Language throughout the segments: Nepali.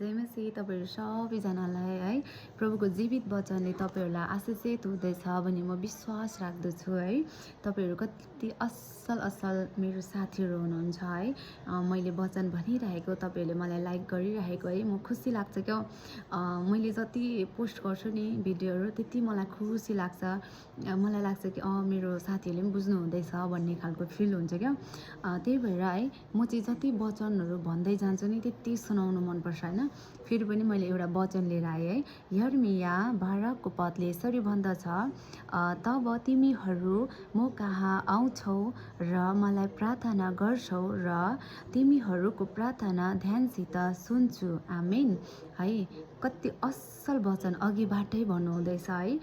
जय मसी तपाईहरु सबैजनालाई है प्रभुको जीवित वचनले तपाईहरुलाई आशीषित हुँदैछ भन्ने म विश्वास राख्दछु है। तपाईहरु कति असल मेरो साथीहरु हुनुहुन्छ है। मैले वचन भनिरहेको तपाईहरुले मलाई लाइक गरिरहेको है म खुसी लाग्छ क्या। मैले जति पोस्ट गर्छु नि भिडियोहरु त्यति मलाई खुसी लाग्छ। मलाई लाग्छ कि मेरो साथीहरुले पनि बुझ्नु हुँदैछ भन्ने खालको फिल हुन्छ क्या। त्यही भएर है म चाहिँ जति वचनहरु भन्दै जान्छु नि त्यति सुनाउनु मन पर्छ हैन। फेरि पनि मैले एउटा वचन लिएर आए है। यर्मिया 12 को पदले यसरी भन्दछ, तब तिमीहरू म कहाँ आउँछौ र मलाई प्रार्थना गर्छौ र तिमीहरूको प्रार्थना ध्यानसित सुन्छु। आमेन है। कति असल वचन अघिबाटै भन्नुहुँदैछ है।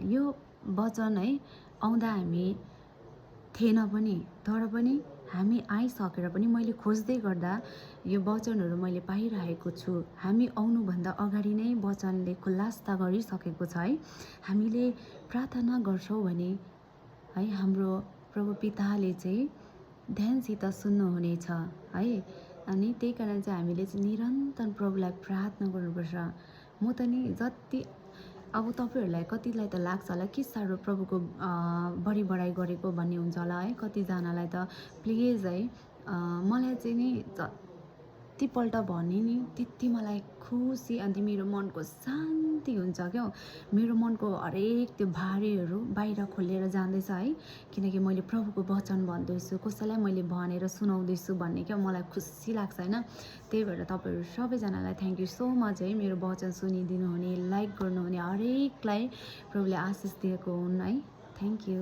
यो वचन है आउँदा हामी थिएन पनि, तर पनि हामी आइसकेर पनि मैले खोज्दै गर्दा यो वचनहरु मैले पाइरहेको छु। हामी आउनुभन्दा अगाडि नै वचनले खुलासा गरिसकेको छ है। हामीले प्रार्थना गर्छौं भने है हाम्रो प्रभु पिताले चाहिँ ध्यानसित सुन्नुहुनेछ है। अनि त्यही कारण चाहिँ हामीले चाहिँ निरन्तर प्रभुलाई प्रार्थना गर्नुपर्छ। म त नि जति अब तपाईहरुलाई कतिलाई त लाग्छ होला के साह्रो प्रभुको बढी बढाइ गरेको भन्ने हुन्छ होला है। कतिजनालाई त प्लिज है मलाई चाहिँ नि जतिपल्ट भने नि त्यति मलाई खुसी अनि मेरो मनको शान्ति हुन्छ क्या। मेरो मनको हरेक त्यो भारीहरु बाहिर खोलेर जाँदैछ है। किनकि मैले प्रभुको वचन भन्दैछु, कसैलाई मैले भनेर सुनाउँदैछु भन्ने क्या मलाई खुसी लाग्छ हैन। त्यही भएर तपाईहरु सबैजनालाई थ्यांक यू सो मच है। मेरो वचन सुनिदिनु हुने, लाइक गर्नुहुने हरेकलाई प्रभुले आशीष दिएको हुन् है। Thank you.